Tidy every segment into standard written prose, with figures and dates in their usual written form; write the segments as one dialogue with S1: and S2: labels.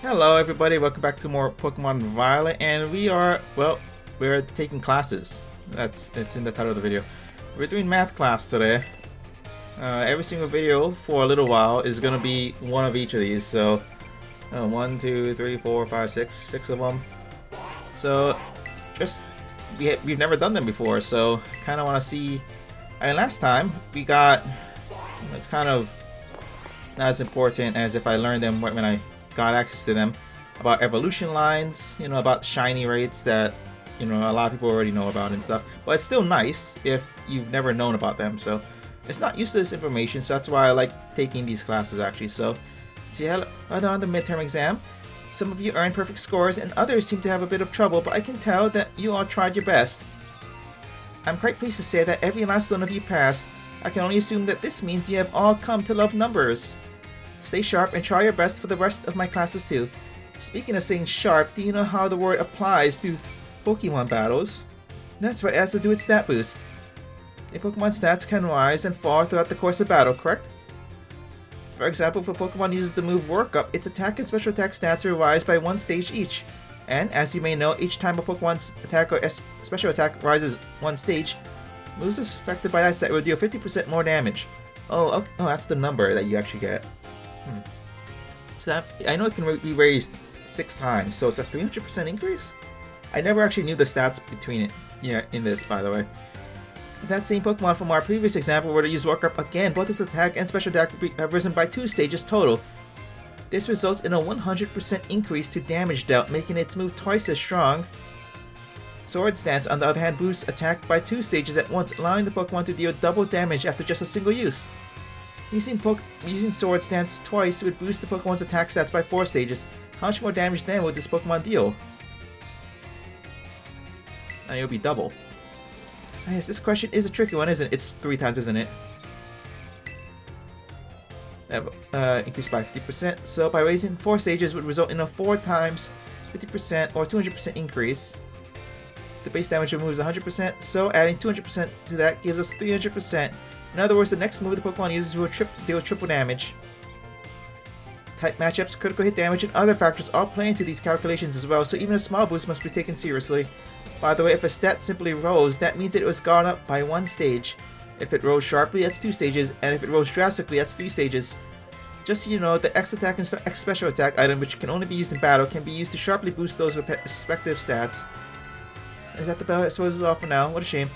S1: Hello everybody, welcome back to more Pokemon Violet, and we're taking classes. It's in the title of the video. We're doing math class today. Every single video for a little while is gonna be one of each of these, so 1, 2, 3, 4, 5, 6 of them. So just we've never done them before, so kind of want to see. And last time we got, it's kind of not as important as if I learned them when I got access to them, about evolution lines, about shiny rates that a lot of people already know about and stuff, but it's still nice if you've never known about them. So it's not useless information, so that's why I like taking these classes actually. So on the midterm exam, some of you earned perfect scores and others seem to have a bit of trouble, but I can tell that you all tried your best. I'm quite pleased to say that every last one of you passed. I can only assume that this means you have all come to love numbers. Stay sharp and try your best for the rest of my classes too. Speaking of staying sharp, do you know how the word applies to Pokemon battles? That's right, it has to do with stat boost. A Pokemon's stats can rise and fall throughout the course of battle, correct? For example, if a Pokemon uses the move Work Up, its attack and special attack stats will rise by 1 stage each. And, as you may know, each time a Pokemon's attack or special attack rises 1 stage, moves affected by that stat will deal 50% more damage. Oh, okay. Oh, that's the number that you actually get. So that, I know it can be raised 6 times, so it's a 300% increase? I never actually knew the stats between it in this, by the way. That same Pokemon from our previous example were to use Work Up again, both its attack and special attack have risen by 2 stages total. This results in a 100% increase to damage dealt, making its move twice as strong. Swords Dance, on the other hand, boosts attack by 2 stages at once, allowing the Pokemon to deal double damage after just a single use. Using Swords Dance twice would boost the Pokemon's attack stats by 4 stages. How much more damage then would this Pokemon deal? And it would be double. Yes, this question is a tricky one, isn't it? It's 3 times, isn't it? Increased by 50%. So by raising 4 stages would result in a 4 times 50% or 200% increase. The base damage of the move is 100%, so adding 200% to that gives us 300%. In other words, the next move the Pokemon uses will deal triple damage. Type matchups, critical hit damage, and other factors all play into these calculations as well, so even a small boost must be taken seriously. By the way, if a stat simply rose, that means it was gone up by 1 stage. If it rose sharply, that's 2 stages, and if it rose drastically, that's 3 stages. Just so you know, the X attack and X special attack item, which can only be used in battle, can be used to sharply boost those respective stats. Is that the bell? I suppose it's all for now. What a shame.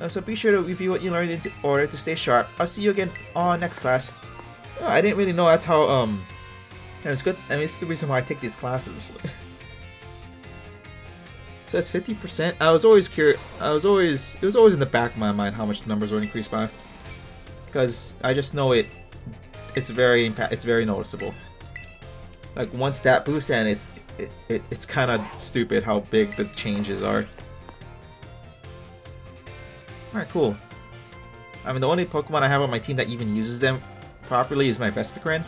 S1: So be sure to review what you learned in order to stay sharp. I'll see you again on next class. Oh, I didn't really know that's how, it's good. I mean, it's the reason why I take these classes. So that's 50%. I was always curious. It was always in the back of my mind how much the numbers would increase by. Because I just know it's very noticeable. Like, one stat boost and it's kind of stupid how big the changes are. Alright, cool. I mean, the only Pokemon I have on my team that even uses them properly is my Vespiquen.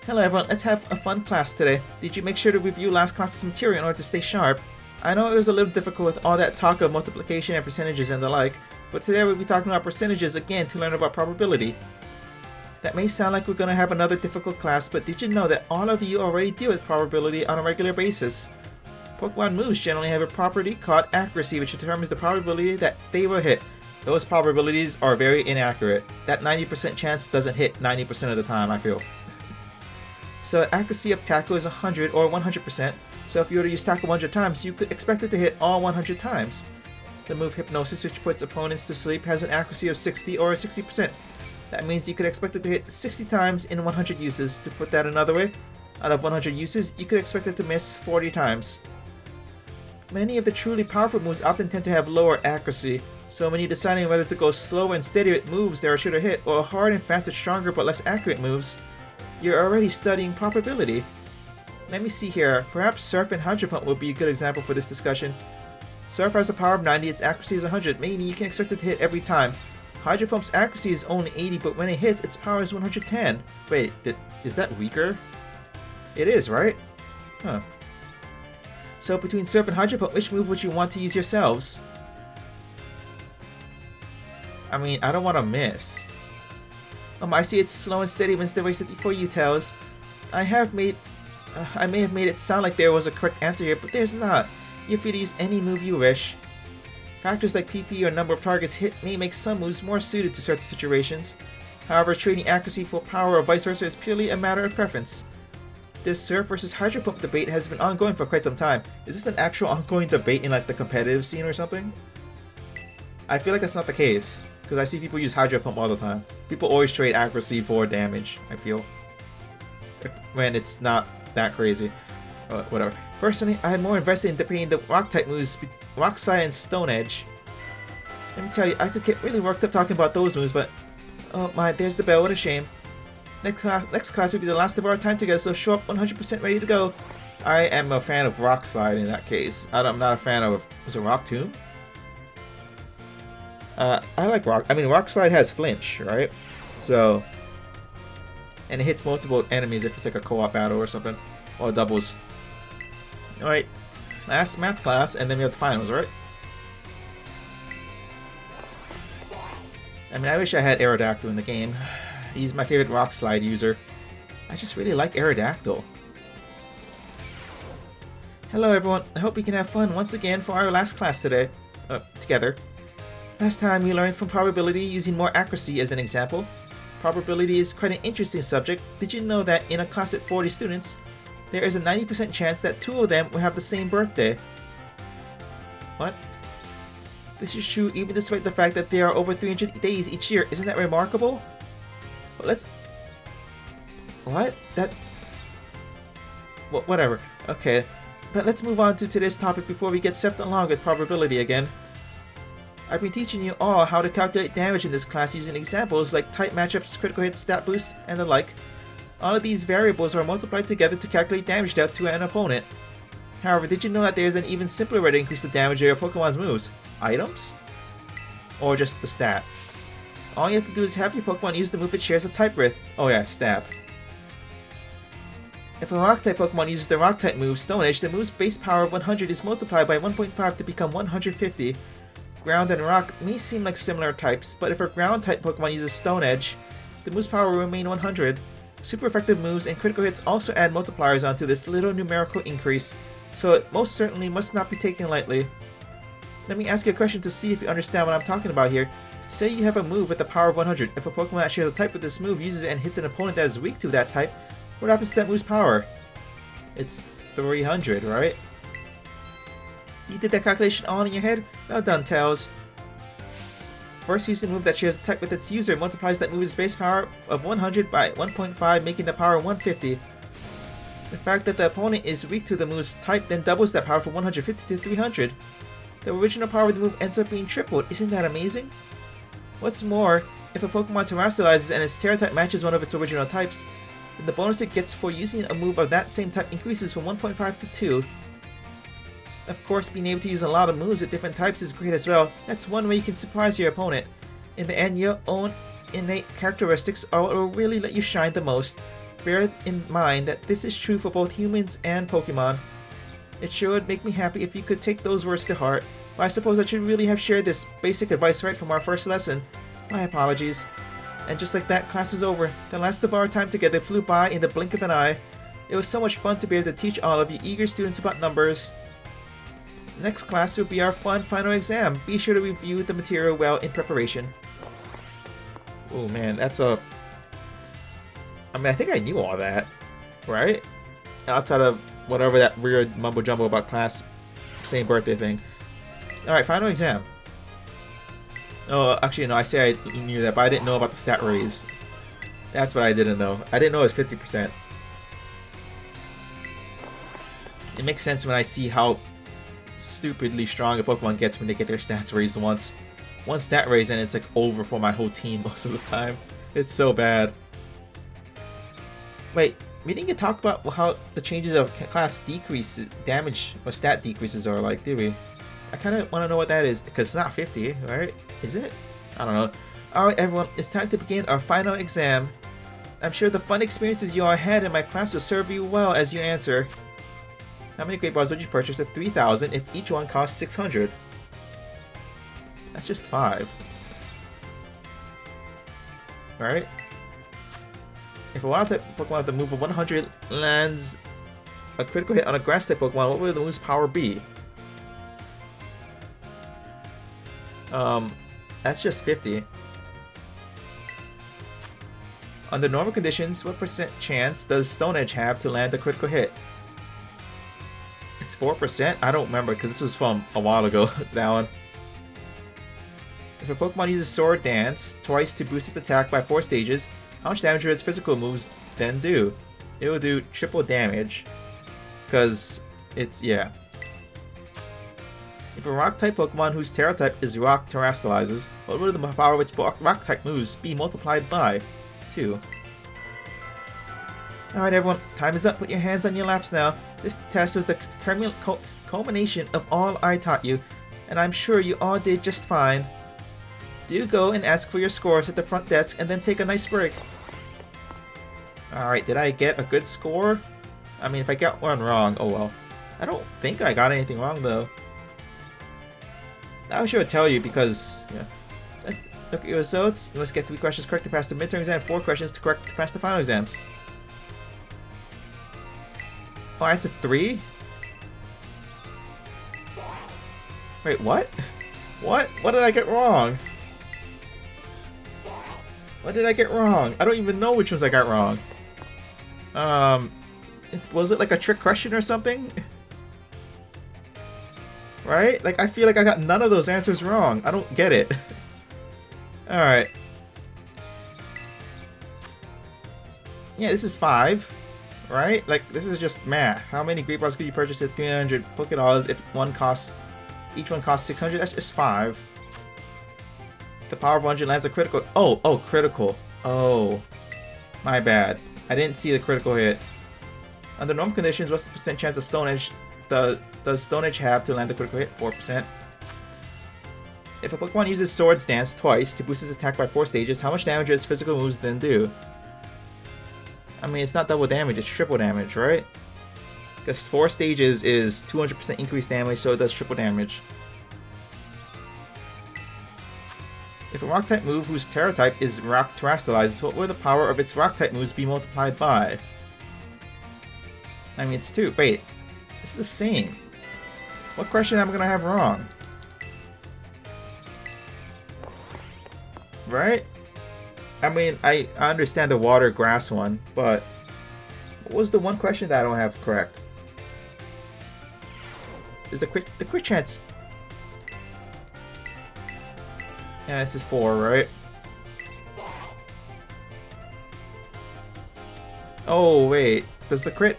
S1: Hello everyone, let's have a fun class today. Did you make sure to review last class's material in order to stay sharp? I know it was a little difficult with all that talk of multiplication and percentages and the like, but today we'll be talking about percentages again to learn about probability. That may sound like we're going to have another difficult class, but did you know that all of you already deal with probability on a regular basis? Pokemon moves generally have a property called accuracy, which determines the probability that they will hit. Those probabilities are very inaccurate. That 90% chance doesn't hit 90% of the time, I feel. So accuracy of tackle is 100 or 100%, so if you were to use tackle 100 times, you could expect it to hit all 100 times. The move Hypnosis, which puts opponents to sleep, has an accuracy of 60 or 60%. That means you could expect it to hit 60 times in 100 uses. To put that another way, out of 100 uses, you could expect it to miss 40 times. Many of the truly powerful moves often tend to have lower accuracy, so when you're deciding whether to go slower and steadier with moves that are sure to hit, or hard and fast and stronger but less accurate moves, you're already studying probability. Let me see here, perhaps Surf and Hydro Pump will be a good example for this discussion. Surf has a power of 90, its accuracy is 100, meaning you can expect it to hit every time. Hydro Pump's accuracy is only 80, but when it hits, its power is 110. Wait, is that weaker? It is, right? Huh. So between Surf and Hydro Pump, which move would you want to use yourselves? I mean, I don't want to miss. I see it's slow and steady wins the race for you, Tails. I may have made it sound like there was a correct answer here, but there's not. You're free to use any move you wish. Factors like PP or number of targets hit may make some moves more suited to certain situations. However, trading accuracy for power or vice versa is purely a matter of preference. This Surf versus Hydro Pump debate has been ongoing for quite some time. Is this an actual ongoing debate in like the competitive scene or something? I feel like that's not the case, because I see people use Hydro Pump all the time. People always trade accuracy for damage, I feel. When it's not that crazy. Whatever. Personally, I'm more invested in debating the Rock-type moves, Rock Slide and Stone Edge. Let me tell you, I could get really worked up talking about those moves, but... Oh my, there's the bell, what a shame. Next class will be the last of our time together, so show up 100% ready to go. I am a fan of Rock Slide in that case. I'm not a fan of... Was it Rock Tomb? I like Rock... I mean, Rock Slide has flinch, right? So... And it hits multiple enemies if it's like a co-op battle or something. Or doubles. Alright. Last math class, and then we have the finals, right? I mean, I wish I had Aerodactyl in the game. He's my favorite Rock Slide user. I just really like Aerodactyl. Hello everyone, I hope we can have fun once again for our last class today. Together. Last time we learned from probability using more accuracy as an example. Probability is quite an interesting subject. Did you know that in a class of 40 students, there is a 90% chance that 2 of them will have the same birthday? What? This is true even despite the fact that there are over 300 days each year. Isn't that remarkable? But let's... What? That... Whatever. Okay. But let's move on to today's topic before we get swept along with probability again. I've been teaching you all how to calculate damage in this class using examples like type matchups, critical hits, stat boosts, and the like. All of these variables are multiplied together to calculate damage dealt to an opponent. However, did you know that there is an even simpler way to increase the damage of your Pokemon's moves? Items? Or just the stat? All you have to do is have your Pokemon use the move it shares a type with. Oh yeah, Stab. If a Rock-type Pokemon uses the Rock-type move, Stone Edge, the move's base power of 100 is multiplied by 1.5 to become 150. Ground and Rock may seem like similar types, but if a Ground-type Pokemon uses Stone Edge, the move's power will remain 100. Super effective moves and critical hits also add multipliers onto this little numerical increase, so it most certainly must not be taken lightly. Let me ask you a question to see if you understand what I'm talking about here. Say you have a move with the power of 100. If a Pokemon that shares a type with this move uses it and hits an opponent that is weak to that type, what happens to that move's power? It's 300, right? You did that calculation all in your head? Well done, Tails. First, use the move that shares a type with its user and multiplies that move's base power of 100 by 1.5, making the power 150. The fact that the opponent is weak to the move's type then doubles that power from 150 to 300. The original power of the move ends up being tripled. Isn't that amazing? What's more, if a Pokemon terastallizes and its Terra type matches one of its original types, then the bonus it gets for using a move of that same type increases from 1.5 to 2. Of course, being able to use a lot of moves with different types is great as well. That's one way you can surprise your opponent. In the end, your own innate characteristics are what will really let you shine the most. Bear in mind that this is true for both humans and Pokemon. It sure would make me happy if you could take those words to heart, but I suppose I should really have shared this basic advice right from our first lesson. My apologies. And just like that, class is over. The last of our time together flew by in the blink of an eye. It was so much fun to be able to teach all of you eager students about numbers. Next class will be our fun final exam. Be sure to review the material well in preparation. Oh man, that's a... I mean, I think I knew all that, right? Outside of whatever that weird mumbo jumbo about class, same birthday thing. Alright, final exam. Oh, actually no, I say I knew that, but I didn't know about the stat raise. That's what I didn't know. I didn't know it was 50%. It makes sense when I see how stupidly strong a Pokemon gets when they get their stats raised once. One stat raise and it's like over for my whole team most of the time. It's so bad. Wait, we didn't get to talk about how the changes of class decreases, damage or stat decreases are like, did we? I kind of want to know what that is, because it's not 50, right? Is it? I don't know. Alright everyone, it's time to begin our final exam. I'm sure the fun experiences you all had in my class will serve you well as you answer. How many Great Balls would you purchase at 3,000 if each one costs 600? That's just 5. Alright? If a wild type Pokemon with the move of 100 lands a critical hit on a grass type Pokemon, what would the move's power be? That's just 50. Under normal conditions, what percent chance does Stone Edge have to land a critical hit? It's 4%? I don't remember because this was from a while ago, that one. If a Pokemon uses Sword Dance twice to boost its attack by 4 stages, how much damage would its physical moves then do? It will do triple damage. Because it's, yeah. If a Rock-type Pokemon whose Terra-type is Rock terastallizes, what would the power of its Rock-type moves be multiplied by? 2. Alright everyone, time is up. Put your hands on your laps now. This test was the culmination of all I taught you, and I'm sure you all did just fine. Do go and ask for your scores at the front desk and then take a nice break. Alright, did I get a good score? I mean, if I got one wrong, oh well. I don't think I got anything wrong though. I wish I would tell you because, yeah. Let's look at your results. You must get 3 questions correct to pass the midterm exam, 4 questions to correct to pass the final exams. Oh, that's a 3? Wait, what? What? What did I get wrong? What did I get wrong? I don't even know which ones I got wrong. Was it like a trick question or something? Right? Like, I feel like I got none of those answers wrong. I don't get it. Alright. Yeah, this is 5. Right? Like, this is just math. How many Great Balls could you purchase at 300 Pokédollars if each one costs 600? That's just 5. The power of 100 lands a critical. Oh, critical. Oh, my bad. I didn't see the critical hit. Under normal conditions, what's the percent chance of Stone Edge does Stone Edge have to land a critical hit? 4%. If a Pokemon uses Swords Dance twice to boost its attack by 4 stages, how much damage does physical moves then do? I mean, it's not double damage, it's triple damage, right? Because 4 stages is 200% increased damage, so it does triple damage. If a Rock-type move whose Terra-type is Rock terastallizes, what would the power of its Rock-type moves be multiplied by? I mean, it's 2. Wait, this is the same. What question am I gonna have wrong? Right? I mean, I understand the water grass one, but what was the one question that I don't have correct? Is the crit chance? Yeah, this is 4, right? Oh wait, does the crit?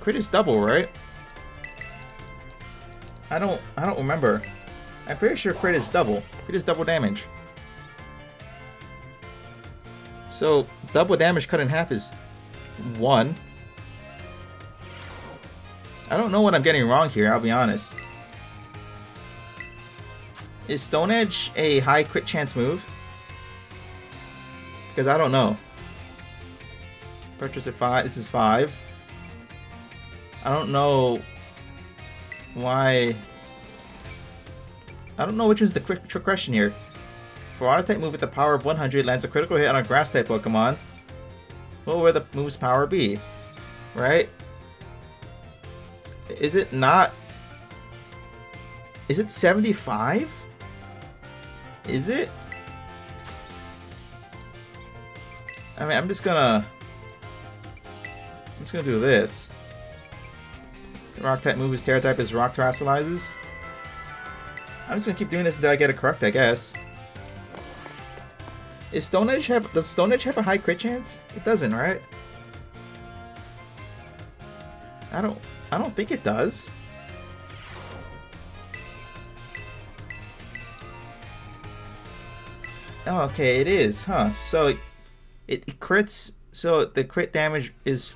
S1: Crit is double, right? I don't remember. I'm pretty sure crit is double. Crit is double damage. So double damage cut in half is 1. I don't know what I'm getting wrong here, I'll be honest. Is Stone Edge a high crit chance move? Because I don't know. Purchase at 5. This is 5. I don't know why. I don't know which one's the trick question here. For Water type move with the power of 100 lands a critical hit on a Grass type Pokemon, what will the move's power be? Right? Is it not? Is it 75? Is it? I mean, I'm just gonna do this. The Rock type move is Terra type is Rock terastallizes. I'm just gonna keep doing this until I get it correct, I guess. Does Stone Edge have a high crit chance? It doesn't, right? I don't think it does. Oh, okay, it is, huh? So it crits. So the crit damage is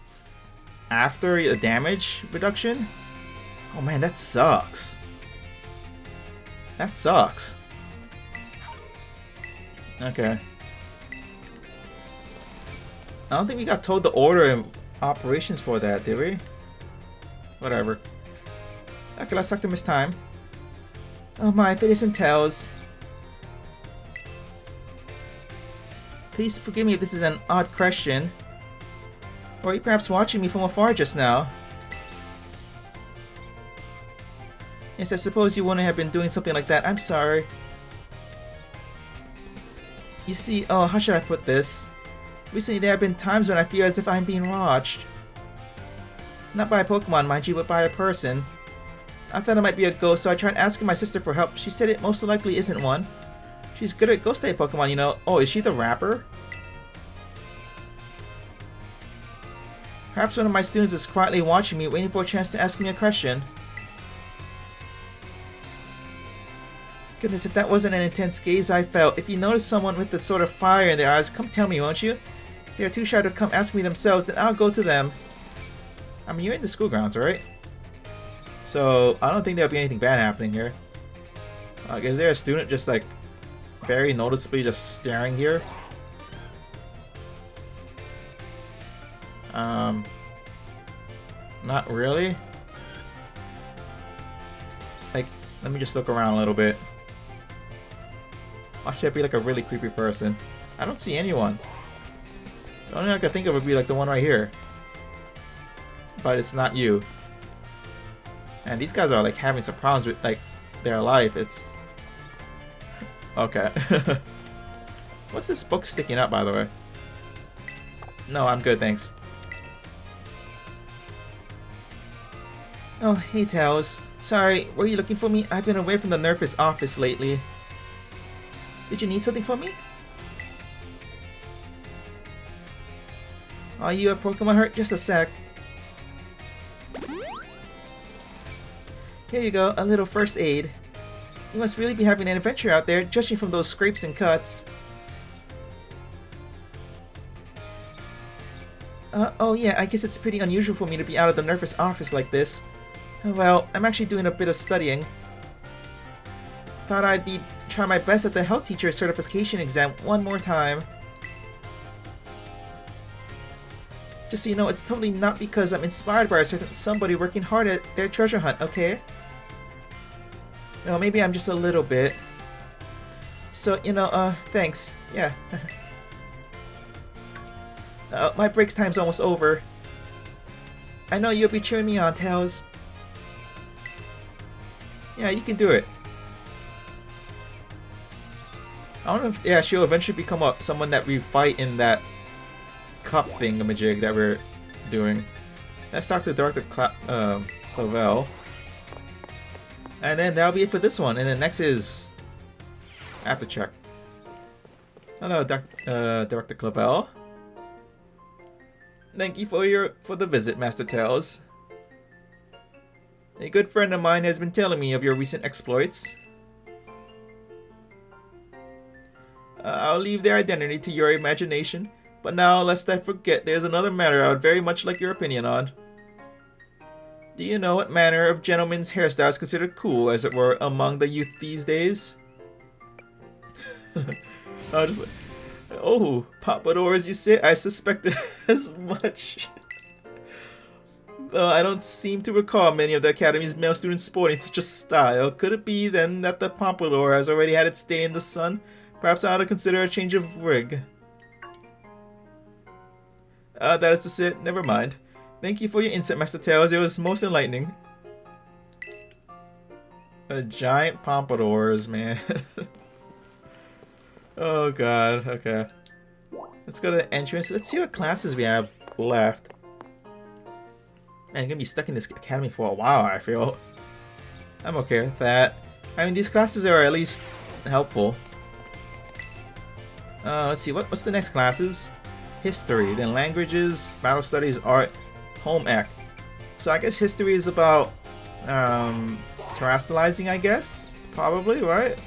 S1: after the damage reduction. Oh man, that sucks. That sucks. Okay. I don't think we got told the order of operations for that, did we? Whatever. Okay, let's talk to Miss Time. Oh my, Phineas and Tails. Please forgive me if this is an odd question. Or are you perhaps watching me from afar just now? Yes, I suppose you wouldn't have been doing something like that. I'm sorry. You see, oh, how should I put this? Recently there have been times when I feel as if I'm being watched. Not by a Pokemon, mind you, but by a person. I thought it might be a ghost, so I tried asking my sister for help. She said it most likely isn't one. She's good at ghost type Pokemon, you know. Oh, is she the rapper? Perhaps one of my students is quietly watching me, waiting for a chance to ask me a question. Goodness, if that wasn't an intense gaze I felt. If you notice someone with the sort of fire in their eyes, come tell me, won't you? If they're too shy to come ask me themselves, then I'll go to them. I mean, you're in the school grounds, right? So, I don't think there'll be anything bad happening here. Is there a student just like very noticeably just staring here? Not really. Like, let me just look around a little bit. Why should I be like a really creepy person? I don't see anyone. The only one I could think of would be like the one right here. But it's not you. And these guys are like having some problems with like their life. It's okay. What's this book sticking up, by the way? No, I'm good, thanks. Oh, hey Tails. Sorry, were you looking for me? I've been away from the Nerf's office lately. Did you need something from me? Are you a Pokemon hurt? Just a sec. Here you go, a little first aid. You must really be having an adventure out there, judging from those scrapes and cuts. Oh yeah, I guess it's pretty unusual for me to be out of the Nerf's office like this. Well, I'm actually doing a bit of studying. Thought I'd try my best at the health teacher certification exam one more time. Just so you know, it's totally not because I'm inspired by a certain somebody working hard at their treasure hunt, okay? No, maybe I'm just a little bit. So, you know, thanks. Yeah. My break time's almost over. I know you'll be cheering me on, Tails. Yeah, you can do it. I don't know if, yeah, she'll eventually become someone that we fight in that cup thingamajig that we're doing. Let's talk to Dr. Clavel. And then that'll be it for this one. And then next is... I have to check. Hello, Dr. Clavel. Thank you for the visit, Master Tails. A good friend of mine has been telling me of your recent exploits. I'll leave their identity to your imagination, but now, lest I forget, there's another matter I would very much like your opinion on. Do you know what manner of gentleman's hairstyle is considered cool, as it were, among the youth these days? Oh, Pompadours, you say? I suspected as much. Though I don't seem to recall many of the Academy's male students sporting such a style. Could it be, then, that the Pompadour has already had its day in the sun? Perhaps I ought to consider a change of wig. That is just it. Never mind. Thank you for your insight, Master Tails. It was most enlightening. A giant Pompadours, man. Oh god, okay. Let's go to the entrance. Let's see what classes we have left. Man, I'm gonna be stuck in this academy for a while, I feel. I'm okay with that. I mean, these classes are at least helpful. Let's see, what's the next classes? History, then languages, battle studies, art, home ec. So I guess history is about terrestrializing, I guess? Probably, right?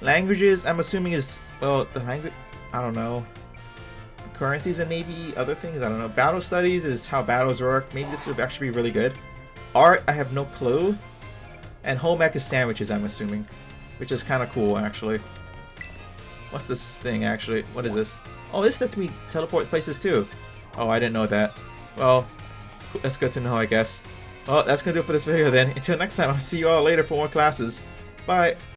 S1: Languages, I'm assuming is, well, the language, I don't know. Currencies and maybe other things, I don't know. Battle studies is how battles work. Maybe this would actually be really good. Art, I have no clue. And home ec is sandwiches, I'm assuming. Which is kind of cool, actually. What's this thing, actually? What is this? Oh, this lets me teleport places, too. Oh, I didn't know that. Well, that's good to know, I guess. Well, that's gonna do it for this video, then. Until next time, I'll see you all later for more classes. Bye!